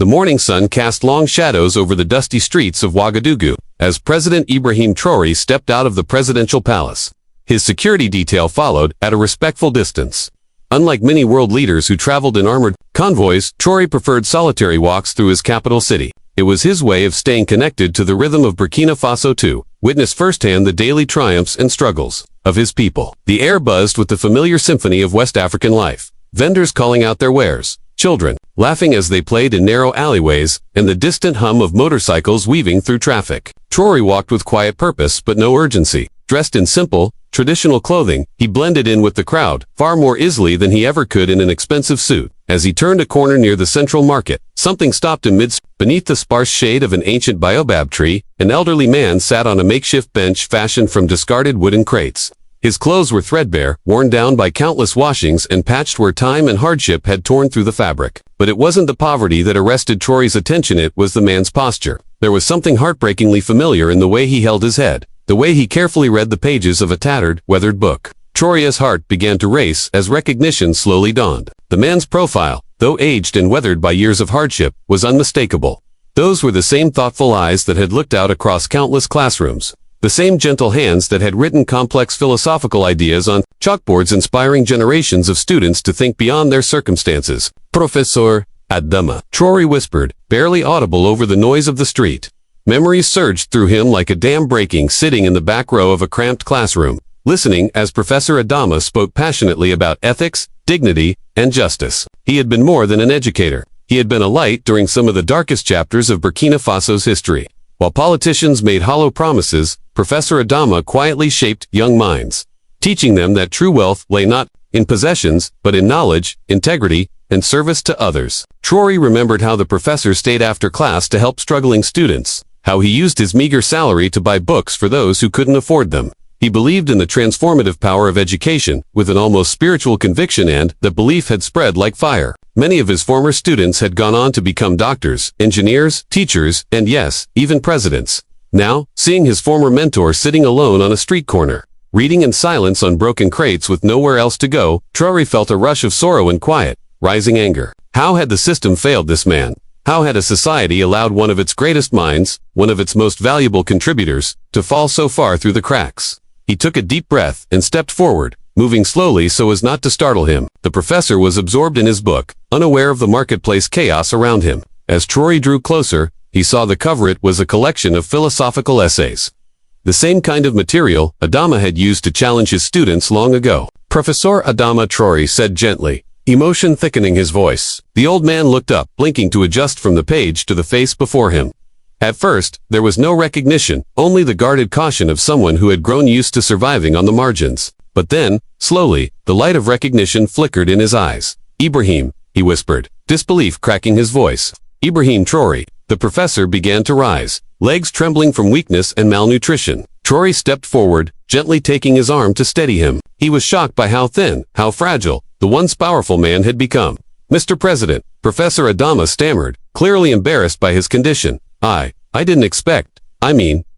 The morning sun cast long shadows over the dusty streets of Ouagadougou as President Ibrahim Traoré stepped out of the presidential palace. His security detail followed at a respectful distance. Unlike many world leaders who traveled in armored convoys, Traoré preferred solitary walks through his capital city. It was his way of staying connected to the rhythm of Burkina Faso to witness firsthand the daily triumphs and struggles of his people. The air buzzed with the familiar symphony of West African life. Vendors calling out their wares, children laughing as they played in narrow alleyways, and the distant hum of motorcycles weaving through traffic. Traoré walked with quiet purpose but no urgency. Dressed in simple, traditional clothing, he blended in with the crowd, far more easily than he ever could in an expensive suit. As he turned a corner near the central market, something stopped him midst. Beneath the sparse shade of an ancient baobab tree, an elderly man sat on a makeshift bench fashioned from discarded wooden crates. His clothes were threadbare, worn down by countless washings and patched where time and hardship had torn through the fabric. But it wasn't the poverty that arrested Traoré's attention, it was the man's posture. There was something heartbreakingly familiar in the way he held his head, the way he carefully read the pages of a tattered, weathered book. Traoré's heart began to race as recognition slowly dawned. The man's profile, though aged and weathered by years of hardship, was unmistakable. Those were the same thoughtful eyes that had looked out across countless classrooms. The same gentle hands that had written complex philosophical ideas on chalkboards, inspiring generations of students to think beyond their circumstances. Professor Adama, Traoré whispered, barely audible over the noise of the street. Memories surged through him like a dam breaking, sitting in the back row of a cramped classroom, listening as Professor Adama spoke passionately about ethics, dignity, and justice. He had been more than an educator. He had been a light during some of the darkest chapters of Burkina Faso's history. While politicians made hollow promises, Professor Adama quietly shaped young minds, teaching them that true wealth lay not in possessions, but in knowledge, integrity, and service to others. Traoré remembered how the professor stayed after class to help struggling students, how he used his meager salary to buy books for those who couldn't afford them. He believed in the transformative power of education, with an almost spiritual conviction, and that belief had spread like fire. Many of his former students had gone on to become doctors, engineers, teachers, and yes, even presidents. Now, seeing his former mentor sitting alone on a street corner, reading in silence on broken crates with nowhere else to go, Traoré felt a rush of sorrow and quiet, rising anger. How had the system failed this man? How had a society allowed one of its greatest minds, one of its most valuable contributors, to fall so far through the cracks? He took a deep breath and stepped forward, moving slowly so as not to startle him. The professor was absorbed in his book, unaware of the marketplace chaos around him. As Traoré drew closer, he saw the cover. It was a collection of philosophical essays. The same kind of material Adama had used to challenge his students long ago. Professor Adama, Traoré said gently, emotion thickening his voice. The old man looked up, blinking to adjust from the page to the face before him. At first, there was no recognition, only the guarded caution of someone who had grown used to surviving on the margins. But then, slowly, the light of recognition flickered in his eyes. Ibrahim, he whispered, disbelief cracking his voice. Ibrahim Traoré. The professor began to rise, legs trembling from weakness and malnutrition. Traoré stepped forward, gently taking his arm to steady him. He was shocked by how thin, how fragile, the once powerful man had become. Mr. President, Professor Adama stammered, clearly embarrassed by his condition. I didn't expect.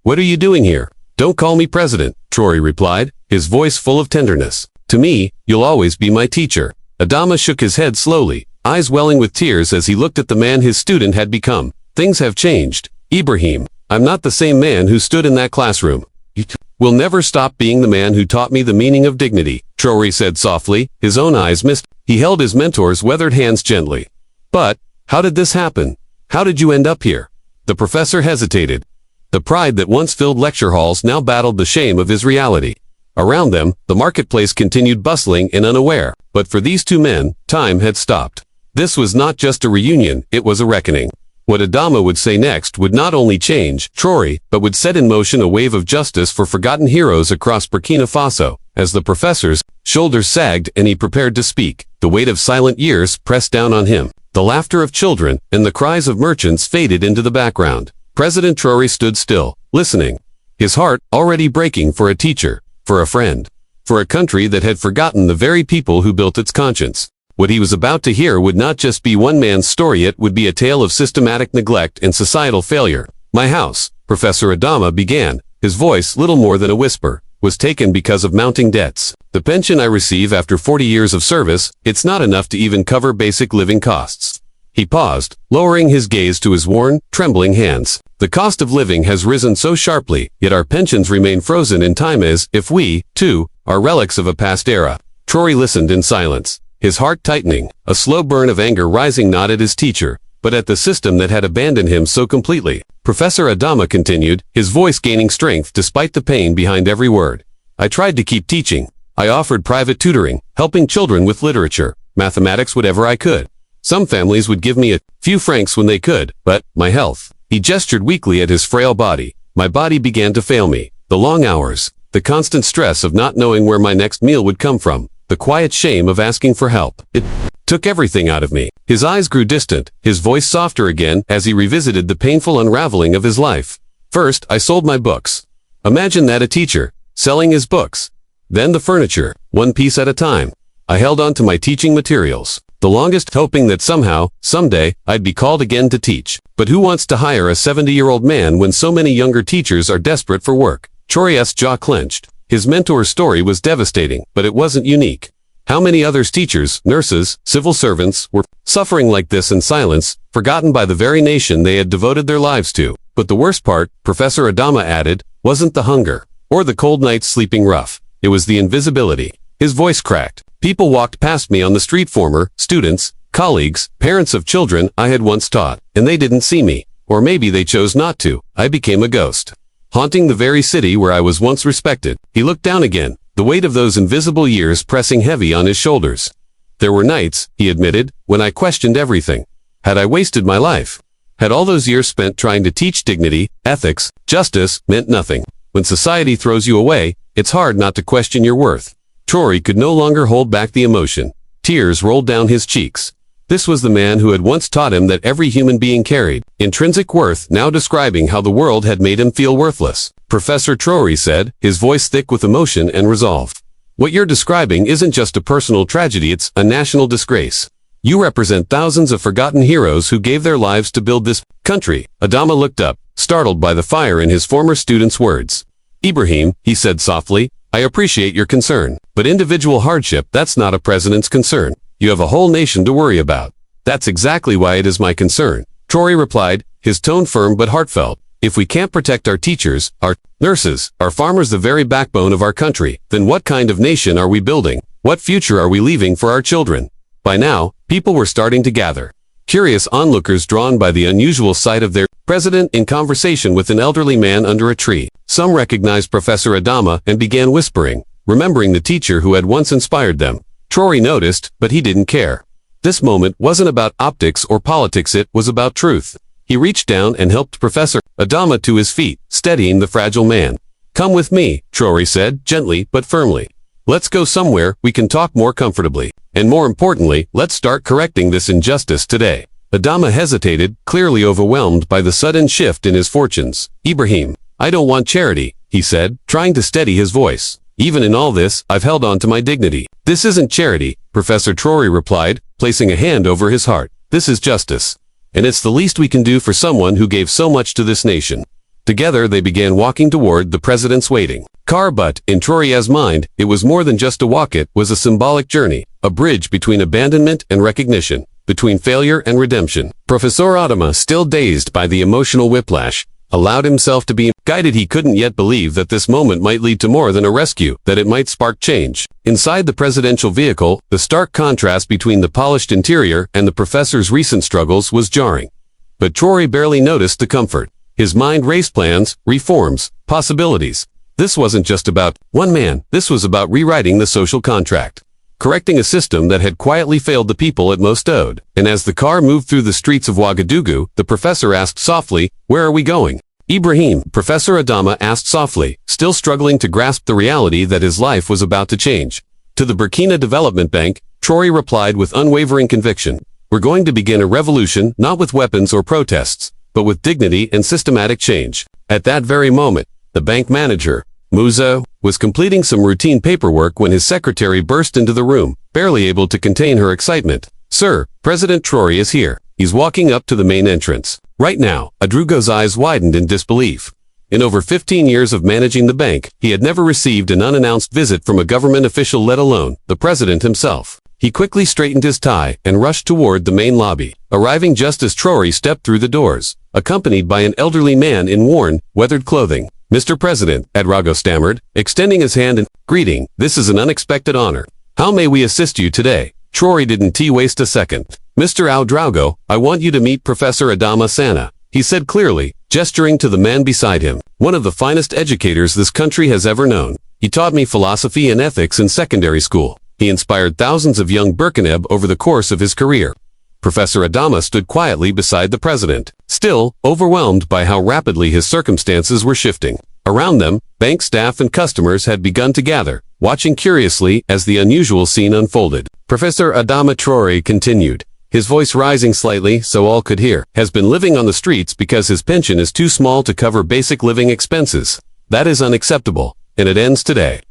What are you doing here? Don't call me president, Traoré replied, his voice full of tenderness. To me, you'll always be my teacher. Adama shook his head slowly, eyes welling with tears as he looked at the man his student had become. Things have changed. Ibrahim, I'm not the same man who stood in that classroom. You will never stop being the man who taught me the meaning of dignity, Traoré said softly, his own eyes misty. He held his mentor's weathered hands gently. But, how did this happen? How did you end up here? The professor hesitated. The pride that once filled lecture halls now battled the shame of his reality. Around them, the marketplace continued bustling and unaware, but for these two men, time had stopped. This was not just a reunion, it was a reckoning. What Adama would say next would not only change Traoré, but would set in motion a wave of justice for forgotten heroes across Burkina Faso. As the professor's shoulders sagged and he prepared to speak, the weight of silent years pressed down on him. The laughter of children and the cries of merchants faded into the background. President Traoré stood still, listening, his heart already breaking for a teacher, for a friend, for a country that had forgotten the very people who built its conscience. What he was about to hear would not just be one man's story, it would be a tale of systematic neglect and societal failure. My house, Professor Adama began, his voice little more than a whisper, was taken because of mounting debts. The pension I receive after 40 years of service, it's not enough to even cover basic living costs. He paused, lowering his gaze to his worn, trembling hands. The cost of living has risen so sharply, yet our pensions remain frozen in time as if we, too, are relics of a past era. Traoré listened in silence, his heart tightening, a slow burn of anger rising not at his teacher, but at the system that had abandoned him so completely. Professor Adama continued, his voice gaining strength despite the pain behind every word. I tried to keep teaching. I offered private tutoring, helping children with literature, mathematics, whatever I could. Some families would give me a few francs when they could, but my health. He gestured weakly at his frail body. My body began to fail me. The long hours, the constant stress of not knowing where my next meal would come from, the quiet shame of asking for help. It took everything out of me. His eyes grew distant, his voice softer again as he revisited the painful unraveling of his life. First, I sold my books. Imagine that, a teacher, selling his books. Then the furniture, one piece at a time. I held on to my teaching materials, the longest, hoping that somehow, someday, I'd be called again to teach. But who wants to hire a 70-year-old man when so many younger teachers are desperate for work? Traoré's jaw clenched. His mentor's story was devastating, but it wasn't unique. How many others, teachers, nurses, civil servants, were suffering like this in silence, forgotten by the very nation they had devoted their lives to? But the worst part, Professor Adama added, wasn't the hunger, or the cold nights sleeping rough. It was the invisibility. His voice cracked. People walked past me on the street, former students, colleagues, parents of children I had once taught, and they didn't see me. Or maybe they chose not to. I became a ghost, haunting the very city where I was once respected. He looked down again, the weight of those invisible years pressing heavy on his shoulders. There were nights, he admitted, when I questioned everything. Had I wasted my life? Had all those years spent trying to teach dignity, ethics, justice, meant nothing? When society throws you away, it's hard not to question your worth. Traoré could no longer hold back the emotion. Tears rolled down his cheeks. This was the man who had once taught him that every human being carried intrinsic worth, now describing how the world had made him feel worthless. Professor Traoré said, his voice thick with emotion and resolve. What you're describing isn't just a personal tragedy, it's a national disgrace. You represent thousands of forgotten heroes who gave their lives to build this country. Adama looked up, startled by the fire in his former student's words. Ibrahim, he said softly, I appreciate your concern, but individual hardship, that's not a president's concern. You have a whole nation to worry about. That's exactly why it is my concern. Traoré replied, his tone firm but heartfelt. If we can't protect our teachers, our nurses, our farmers, the very backbone of our country, then what kind of nation are we building? What future are we leaving for our children? By now, people were starting to gather. Curious onlookers drawn by the unusual sight of their president in conversation with an elderly man under a tree. Some recognized Professor Adama and began whispering, remembering the teacher who had once inspired them. Traoré noticed, but he didn't care. This moment wasn't about optics or politics, it was about truth. He reached down and helped Professor Adama to his feet, steadying the fragile man. Come with me, Traoré said, gently but firmly. Let's go somewhere we can talk more comfortably. And more importantly, let's start correcting this injustice today. Adama hesitated, clearly overwhelmed by the sudden shift in his fortunes. Ibrahim, I don't want charity, he said, trying to steady his voice. Even in all this, I've held on to my dignity. This isn't charity, Professor Traoré replied, placing a hand over his heart. This is justice. And it's the least we can do for someone who gave so much to this nation. Together they began walking toward the president's waiting car, but, in Traoré's mind, it was more than just a walk, it was a symbolic journey, a bridge between abandonment and recognition, between failure and redemption. Professor Adama, still dazed by the emotional whiplash, allowed himself to be guided. He couldn't yet believe that this moment might lead to more than a rescue, that it might spark change. Inside the presidential vehicle, the stark contrast between the polished interior and the professor's recent struggles was jarring. But Traoré barely noticed the comfort. His mind raced plans, reforms, possibilities. This wasn't just about one man, this was about rewriting the social contract, correcting a system that had quietly failed the people it most owed. And as the car moved through the streets of Ouagadougou, the professor asked softly, where are we going? Ibrahim, Professor Adama asked softly, still struggling to grasp the reality that his life was about to change. To the Burkina Development Bank, Traoré replied with unwavering conviction. We're going to begin a revolution, not with weapons or protests, but with dignity and systematic change. At that very moment, the bank manager, Muzo, was completing some routine paperwork when his secretary burst into the room, barely able to contain her excitement. Sir, President Traoré is here. He's walking up to the main entrance. Right now, Adrugo's eyes widened in disbelief. In over 15 years of managing the bank, he had never received an unannounced visit from a government official, let alone the president himself. He quickly straightened his tie and rushed toward the main lobby, arriving just as Traoré stepped through the doors, accompanied by an elderly man in worn, weathered clothing. "Mr. President," Ouedraogo stammered, extending his hand in greeting. "This is an unexpected honor. How may we assist you today?" Traoré didn't waste a second. "Mr. Ouedraogo, I want you to meet Professor Adama Sana," he said clearly, gesturing to the man beside him. "One of the finest educators this country has ever known. He taught me philosophy and ethics in secondary school. He inspired thousands of young Burkinab over the course of his career." Professor Adama stood quietly beside the president, still overwhelmed by how rapidly his circumstances were shifting. Around them, bank staff and customers had begun to gather, watching curiously as the unusual scene unfolded. Professor Adama Traoré continued, his voice rising slightly so all could hear, "has been living on the streets because his pension is too small to cover basic living expenses. That is unacceptable, and it ends today."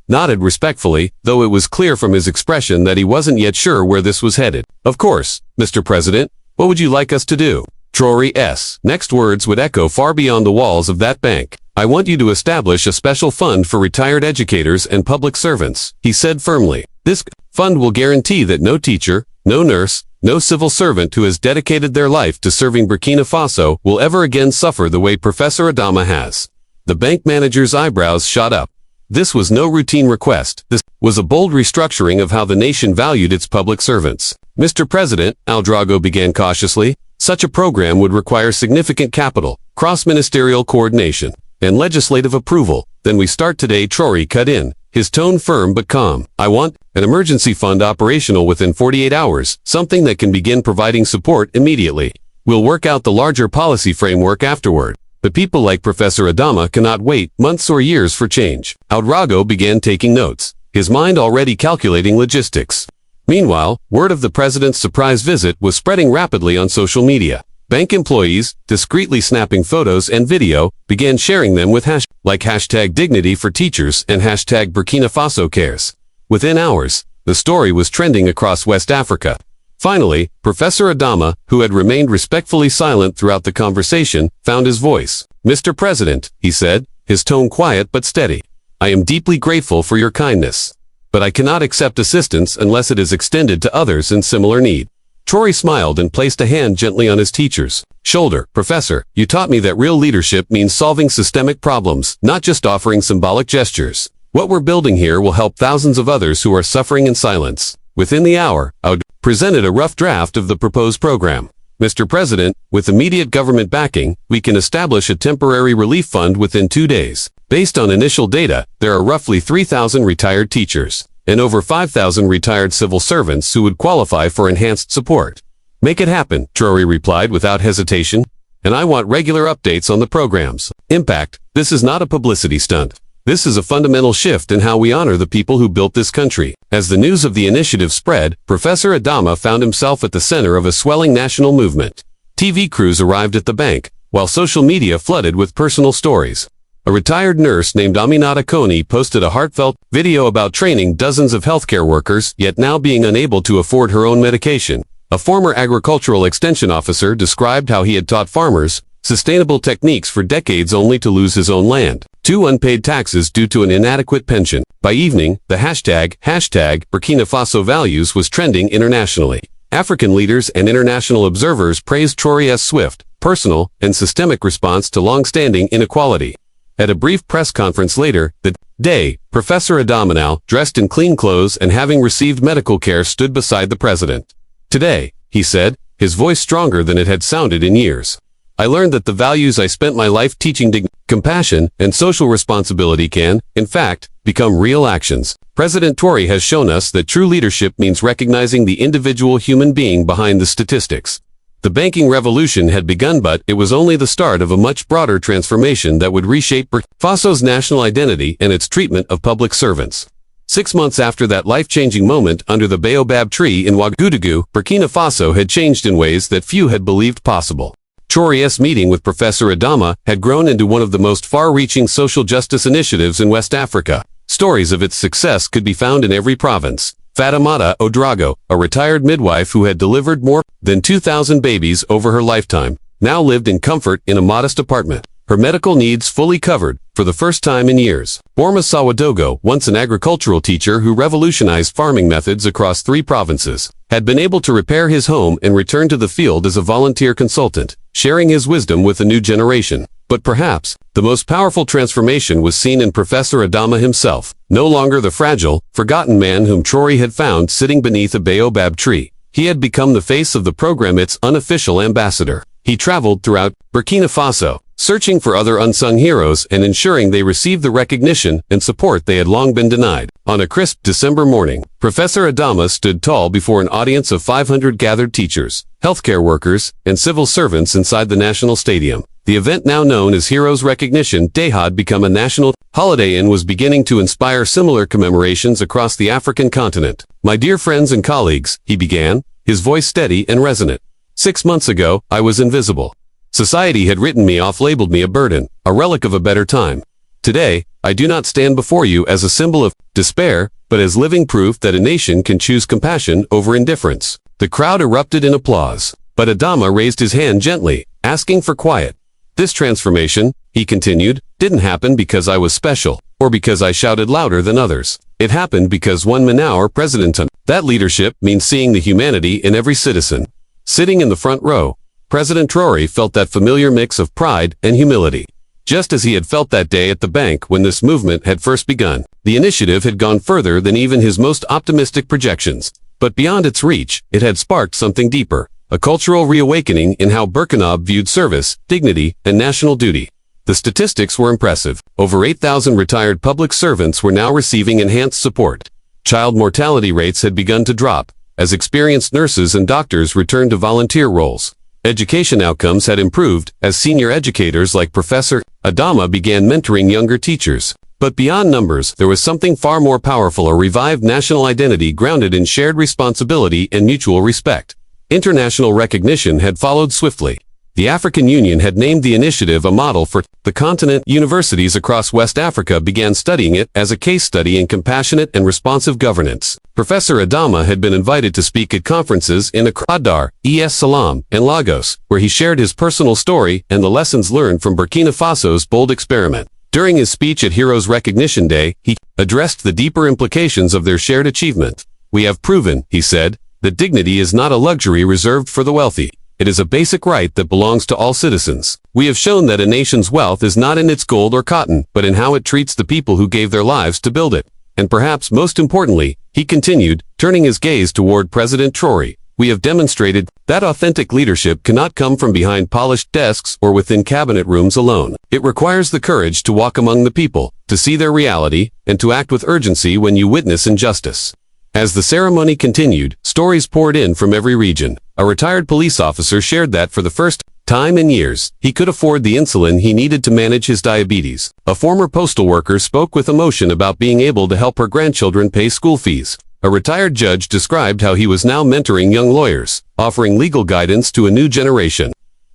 Nodded respectfully, though it was clear from his expression that he wasn't yet sure where this was headed. "Of course, Mr. President, what would you like us to do?" Traoré's next words would echo far beyond the walls of that bank. "I want you to establish a special fund for retired educators and public servants," he said firmly. "This fund will guarantee that no teacher, no nurse, no civil servant who has dedicated their life to serving Burkina Faso will ever again suffer the way Professor Adama has." The bank manager's eyebrows shot up. This was no routine request. This was a bold restructuring of how the nation valued its public servants. "Mr. President," Ouedraogo began cautiously, "such a program would require significant capital, cross-ministerial coordination, and legislative approval. Then we start today." Traoré cut in, his tone firm but calm. "I want an emergency fund operational within 48 hours, something that can begin providing support immediately. We'll work out the larger policy framework afterward. But people like Professor Adama cannot wait months or years for change." Ouedraogo began taking notes, his mind already calculating logistics. Meanwhile, word of the president's surprise visit was spreading rapidly on social media. Bank employees, discreetly snapping photos and video, began sharing them with hashtag dignity for teachers and hashtag Burkina Faso cares. Within hours, the story was trending across West Africa. Finally, Professor Adama, who had remained respectfully silent throughout the conversation, found his voice. "Mr. President," he said, his tone quiet but steady, "I am deeply grateful for your kindness. But I cannot accept assistance unless it is extended to others in similar need." Traoré smiled and placed a hand gently on his teacher's shoulder. "Professor, you taught me that real leadership means solving systemic problems, not just offering symbolic gestures. What we're building here will help thousands of others who are suffering in silence." Within the hour, Ouedraogo presented a rough draft of the proposed program. "Mr. President, with immediate government backing, we can establish a temporary relief fund within 2 days. Based on initial data, there are roughly 3,000 retired teachers and over 5,000 retired civil servants who would qualify for enhanced support." "Make it happen," Traoré replied without hesitation. "And I want regular updates on the program's impact. This is not a publicity stunt. This is a fundamental shift in how we honor the people who built this country." As the news of the initiative spread, Professor Adama found himself at the center of a swelling national movement. TV crews arrived at the bank, while social media flooded with personal stories. A retired nurse named Aminata Koni posted a heartfelt video about training dozens of healthcare workers, yet now being unable to afford her own medication. A former agricultural extension officer described how he had taught farmers sustainable techniques for decades only to lose his own land. 2 unpaid taxes due to an inadequate pension. By evening, the hashtag Burkina Faso values was trending internationally. African leaders and international observers praised Traoré's swift, personal, and systemic response to long-standing inequality. At a brief press conference later that day, Professor Adama, now dressed in clean clothes and having received medical care, stood beside the president. "Today," he said, his voice stronger than it had sounded in years, "I learned that the values I spent my life teaching, compassion, and social responsibility can, in fact, become real actions." President Traoré has shown us that true leadership means recognizing the individual human being behind the statistics. The banking revolution had begun, but it was only the start of a much broader transformation that would reshape Burkina Faso's national identity and its treatment of public servants. 6 months after that life-changing moment under the baobab tree in Ouagadougou, Burkina Faso had changed in ways that few had believed possible. Traoré's meeting with Professor Adama had grown into one of the most far-reaching social justice initiatives in West Africa. Stories of its success could be found in every province. Fatoumata Ouedraogo, a retired midwife who had delivered more than 2,000 babies over her lifetime, now lived in comfort in a modest apartment. her medical needs fully covered, for the first time in years. Borma Sawadogo, once an agricultural teacher who revolutionized farming methods across 3 provinces, had been able to repair his home and return to the field as a volunteer consultant, sharing his wisdom with a new generation. But perhaps, the most powerful transformation was seen in Professor Adama himself, no longer the fragile, forgotten man whom Traoré had found sitting beneath a baobab tree. He had become the face of the program, its unofficial ambassador. He traveled throughout Burkina Faso, searching for other unsung heroes and ensuring they received the recognition and support they had long been denied. On a crisp December morning, Professor Adama stood tall before an audience of 500 gathered teachers, healthcare workers, and civil servants inside the National Stadium. The event, now known as Heroes Recognition Day, had become a national holiday and was beginning to inspire similar commemorations across the African continent. "My dear friends and colleagues," he began, his voice steady and resonant. "6 months ago, I was invisible. Society had written me off, labeled me a burden, a relic of a better time. Today, I do not stand before you as a symbol of despair, but as living proof that a nation can choose compassion over indifference." The crowd erupted in applause, but Adama raised his hand gently, asking for quiet. "This transformation," he continued, "didn't happen because I was special, or because I shouted louder than others. It happened because one man, our president, that leadership means seeing the humanity in every citizen." Sitting in the front row, President Traoré felt that familiar mix of pride and humility. Just as he had felt that day at the bank when this movement had first begun, the initiative had gone further than even his most optimistic projections. But beyond its reach, it had sparked something deeper, a cultural reawakening in how Burkinab viewed service, dignity, and national duty. The statistics were impressive. Over 8,000 retired public servants were now receiving enhanced support. Child mortality rates had begun to drop, as experienced nurses and doctors returned to volunteer roles. Education outcomes had improved, as senior educators like Professor Adama began mentoring younger teachers. But beyond numbers, there was something far more powerful: a revived national identity grounded in shared responsibility and mutual respect. International recognition had followed swiftly. The African Union had named the initiative a model for the continent. Universities across West Africa began studying it as a case study in compassionate and responsive governance. Professor Adama had been invited to speak at conferences in Accra, Dar es Salaam, and Lagos, where he shared his personal story and the lessons learned from Burkina Faso's bold experiment. During his speech at Heroes Recognition Day, he addressed the deeper implications of their shared achievement. "We have proven," he said, "that dignity is not a luxury reserved for the wealthy. It is a basic right that belongs to all citizens. We have shown that a nation's wealth is not in its gold or cotton, but in how it treats the people who gave their lives to build it. And perhaps most importantly," he continued, turning his gaze toward President Traoré, "we have demonstrated that authentic leadership cannot come from behind polished desks or within cabinet rooms alone. It requires the courage to walk among the people, to see their reality, and to act with urgency when you witness injustice." As the ceremony continued, stories poured in from every region. A retired police officer shared that for the first time in years, he could afford the insulin he needed to manage his diabetes. A former postal worker spoke with emotion about being able to help her grandchildren pay school fees. A retired judge described how he was now mentoring young lawyers, offering legal guidance to a new generation.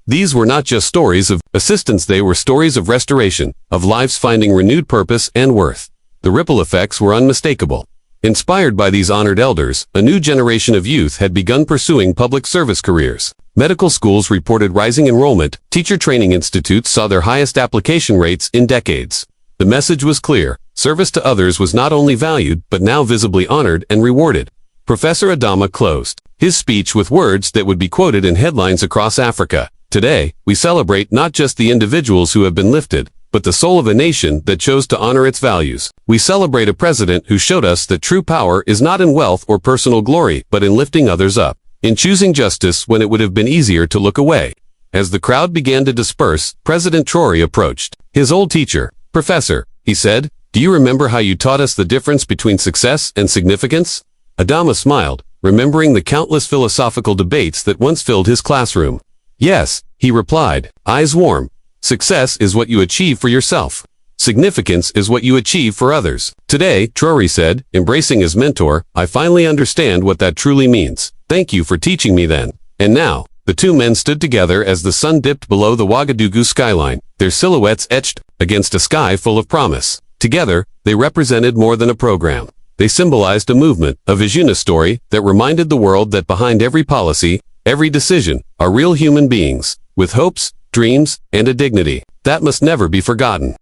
These were not just stories of assistance, they were stories of restoration, of lives finding renewed purpose and worth. The ripple effects were unmistakable. Inspired by these honored elders, a new generation of youth had begun pursuing public service careers. Medical schools reported rising enrollment, teacher training institutes saw their highest application rates in decades. The message was clear: service to others was not only valued, but now visibly honored and rewarded. Professor Adama closed his speech with words that would be quoted in headlines across Africa. "Today, we celebrate not just the individuals who have been lifted, but the soul of a nation that chose to honor its values. We celebrate a president who showed us that true power is not in wealth or personal glory, but in lifting others up, in choosing justice when it would have been easier to look away." As the crowd began to disperse, President Traoré approached his old teacher. "Professor," he said, "do you remember how you taught us the difference between success and significance?" Adama smiled, remembering the countless philosophical debates that once filled his classroom. "Yes," he replied, eyes warm. "Success is what you achieve for yourself. Significance is what you achieve for others." "Today," Traoré said, embracing his mentor, "I finally understand what that truly means. Thank you for teaching me then." And now, the two men stood together as the sun dipped below the Ouagadougou skyline, their silhouettes etched against a sky full of promise. Together, they represented more than a program. They symbolized a movement, a vision, a story that reminded the world that behind every policy, every decision, are real human beings, with hopes, dreams, and a dignity that must never be forgotten.